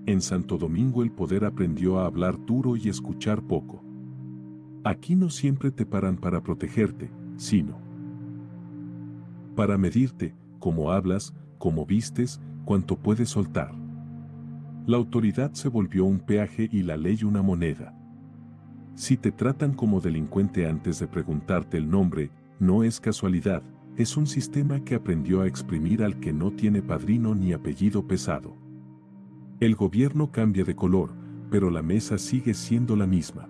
En Santo Domingo el poder aprendió a hablar duro y escuchar poco. Aquí no siempre te paran para protegerte, sino para medirte, cómo hablas, cómo vistes, cuánto puedes soltar. La autoridad se volvió un peaje y la ley una moneda. Si te tratan como delincuente antes de preguntarte el nombre, no es casualidad, es un sistema que aprendió a exprimir al que no tiene padrino ni apellido pesado. El gobierno cambia de color, pero la mesa sigue siendo la misma.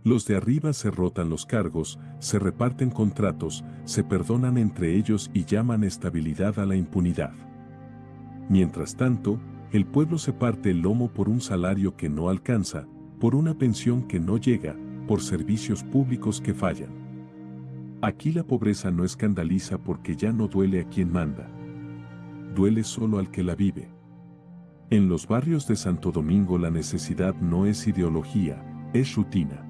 Los de arriba se rotan los cargos, se reparten contratos, se perdonan entre ellos y llaman estabilidad a la impunidad. Mientras tanto, el pueblo se parte el lomo por un salario que no alcanza, por una pensión que no llega, por servicios públicos que fallan. Aquí la pobreza no escandaliza porque ya no duele a quien manda. Duele solo al que la vive. En los barrios de Santo Domingo la necesidad no es ideología, es rutina.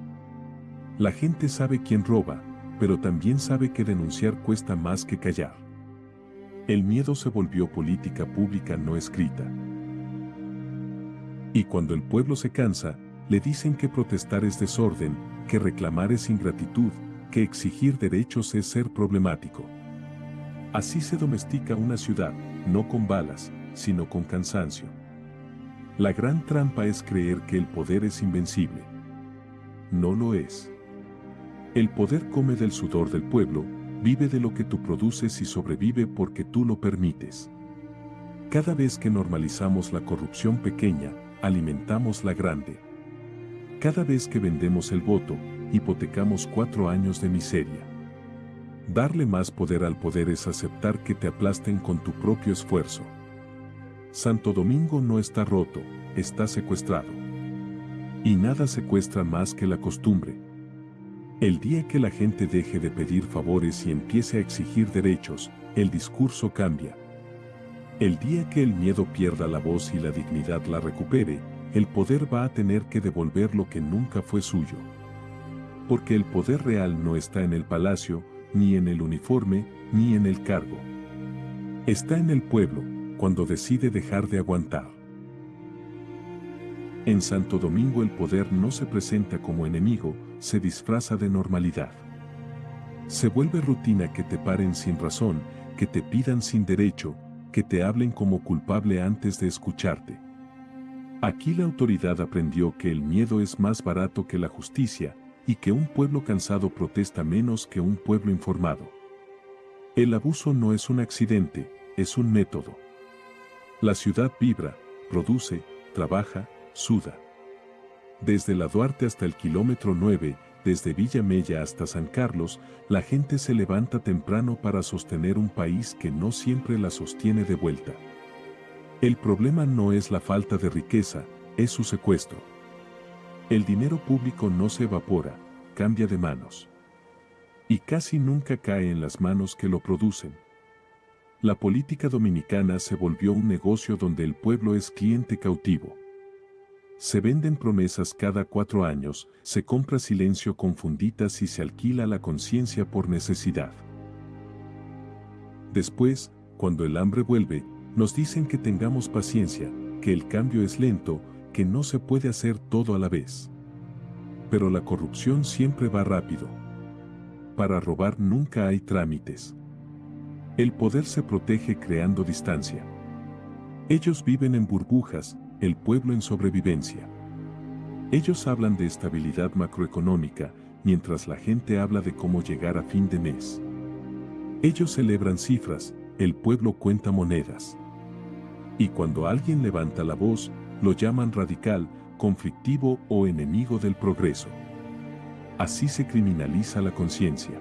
La gente sabe quién roba, pero también sabe que denunciar cuesta más que callar. El miedo se volvió política pública no escrita. Y cuando el pueblo se cansa, le dicen que protestar es desorden, que reclamar es ingratitud, que exigir derechos es ser problemático. Así se domestica una ciudad, no con balas, sino con cansancio. La gran trampa es creer que el poder es invencible. No lo es. El poder come del sudor del pueblo, vive de lo que tú produces y sobrevive porque tú lo permites. Cada vez que normalizamos la corrupción pequeña, alimentamos la grande. Cada vez que vendemos el voto, hipotecamos 4 años de miseria. Darle más poder al poder es aceptar que te aplasten con tu propio esfuerzo. Santo Domingo no está roto, está secuestrado. Y nada secuestra más que la costumbre. El día que la gente deje de pedir favores y empiece a exigir derechos, el discurso cambia. El día que el miedo pierda la voz y la dignidad la recupere, el poder va a tener que devolver lo que nunca fue suyo. Porque el poder real no está en el palacio, ni en el uniforme, ni en el cargo. Está en el pueblo, cuando decide dejar de aguantar. En Santo Domingo el poder no se presenta como enemigo, se disfraza de normalidad. Se vuelve rutina que te paren sin razón, que te pidan sin derecho, que te hablen como culpable antes de escucharte. Aquí la autoridad aprendió que el miedo es más barato que la justicia, y que un pueblo cansado protesta menos que un pueblo informado. El abuso no es un accidente, es un método. La ciudad vibra, produce, trabaja, suda. Desde la Duarte hasta el kilómetro 9, desde Villa Mella hasta San Carlos, la gente se levanta temprano para sostener un país que no siempre la sostiene de vuelta. El problema no es la falta de riqueza, es su secuestro. El dinero público no se evapora, cambia de manos. Y casi nunca cae en las manos que lo producen. La política dominicana se volvió un negocio donde el pueblo es cliente cautivo. Se venden promesas cada 4 años, se compra silencio con funditas y se alquila la conciencia por necesidad. Después, cuando el hambre vuelve, nos dicen que tengamos paciencia, que el cambio es lento, que no se puede hacer todo a la vez. Pero la corrupción siempre va rápido. Para robar nunca hay trámites. El poder se protege creando distancia. Ellos viven en burbujas, el pueblo en sobrevivencia. Ellos hablan de estabilidad macroeconómica, mientras la gente habla de cómo llegar a fin de mes. Ellos celebran cifras, el pueblo cuenta monedas. Y cuando alguien levanta la voz, lo llaman radical, conflictivo o enemigo del progreso. Así se criminaliza la conciencia.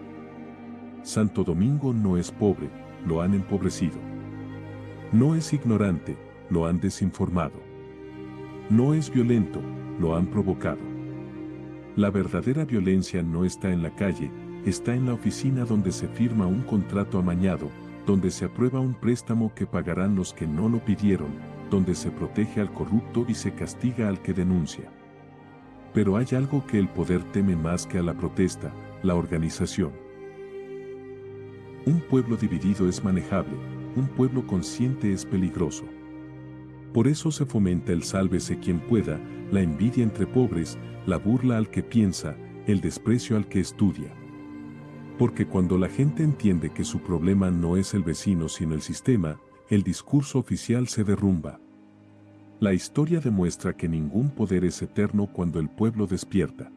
Santo Domingo no es pobre, lo han empobrecido. No es ignorante, lo han desinformado. No es violento, lo han provocado. La verdadera violencia no está en la calle, está en la oficina donde se firma un contrato amañado, donde se aprueba un préstamo que pagarán los que no lo pidieron, donde se protege al corrupto y se castiga al que denuncia. Pero hay algo que el poder teme más que a la protesta, la organización. Un pueblo dividido es manejable, un pueblo consciente es peligroso. Por eso se fomenta el sálvese quien pueda, la envidia entre pobres, la burla al que piensa, el desprecio al que estudia. Porque cuando la gente entiende que su problema no es el vecino sino el sistema, el discurso oficial se derrumba. La historia demuestra que ningún poder es eterno cuando el pueblo despierta.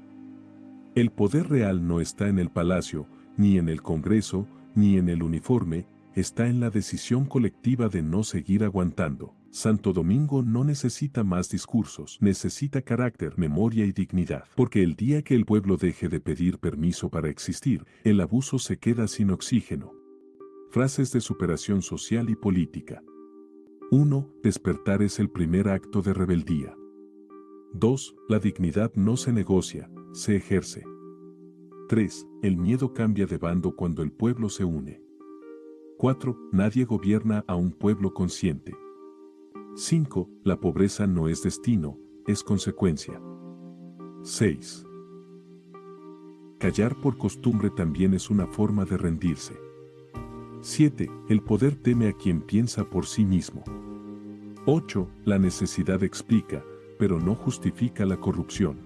El poder real no está en el palacio, ni en el Congreso, ni en el uniforme, está en la decisión colectiva de no seguir aguantando. Santo Domingo no necesita más discursos, necesita carácter, memoria y dignidad. Porque el día que el pueblo deje de pedir permiso para existir, el abuso se queda sin oxígeno. Frases de superación social y política. 1. Despertar es el primer acto de rebeldía. 2. La dignidad no se negocia, se ejerce. 3. El miedo cambia de bando cuando el pueblo se une. 4. Nadie gobierna a un pueblo consciente. 5. La pobreza no es destino, es consecuencia. 6. Callar por costumbre también es una forma de rendirse. 7. El poder teme a quien piensa por sí mismo. 8. La necesidad explica, pero no justifica la corrupción.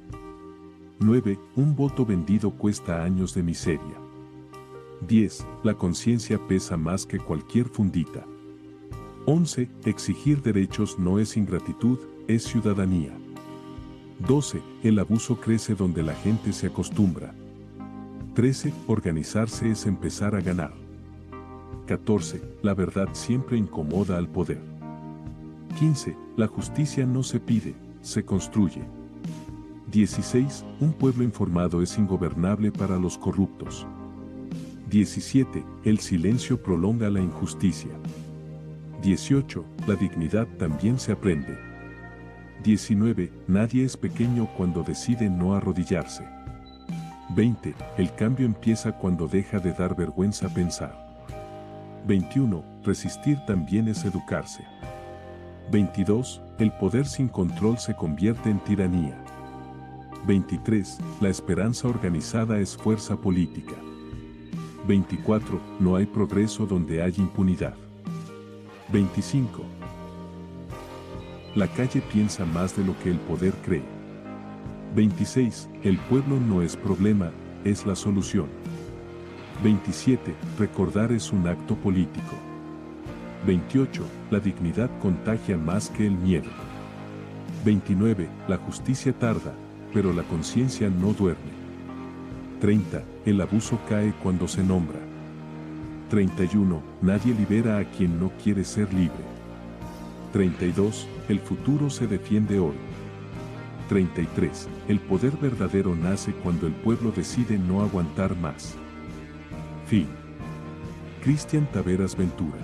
9. Un voto vendido cuesta años de miseria. 10. La conciencia pesa más que cualquier fundita. 11. Exigir derechos no es ingratitud, es ciudadanía. 12. El abuso crece donde la gente se acostumbra. 13. Organizarse es empezar a ganar. 14. La verdad siempre incomoda al poder. 15. La justicia no se pide, se construye. 16. Un pueblo informado es ingobernable para los corruptos. 17. El silencio prolonga la injusticia. 18. La dignidad también se aprende. 19. Nadie es pequeño cuando decide no arrodillarse. 20. El cambio empieza cuando deja de dar vergüenza pensar. 21. Resistir también es educarse. 22. El poder sin control se convierte en tiranía. 23. La esperanza organizada es fuerza política. 24. No hay progreso donde hay impunidad. 25. La calle piensa más de lo que el poder cree. 26. El pueblo no es problema, es la solución. 27. Recordar es un acto político. 28. La dignidad contagia más que el miedo. 29. La justicia tarda, pero la conciencia no duerme. 30. El abuso cae cuando se nombra. 31. Nadie libera a quien no quiere ser libre. 32. El futuro se defiende hoy. 33. El poder verdadero nace cuando el pueblo decide no aguantar más. Fin. Cristian Taveras Ventura.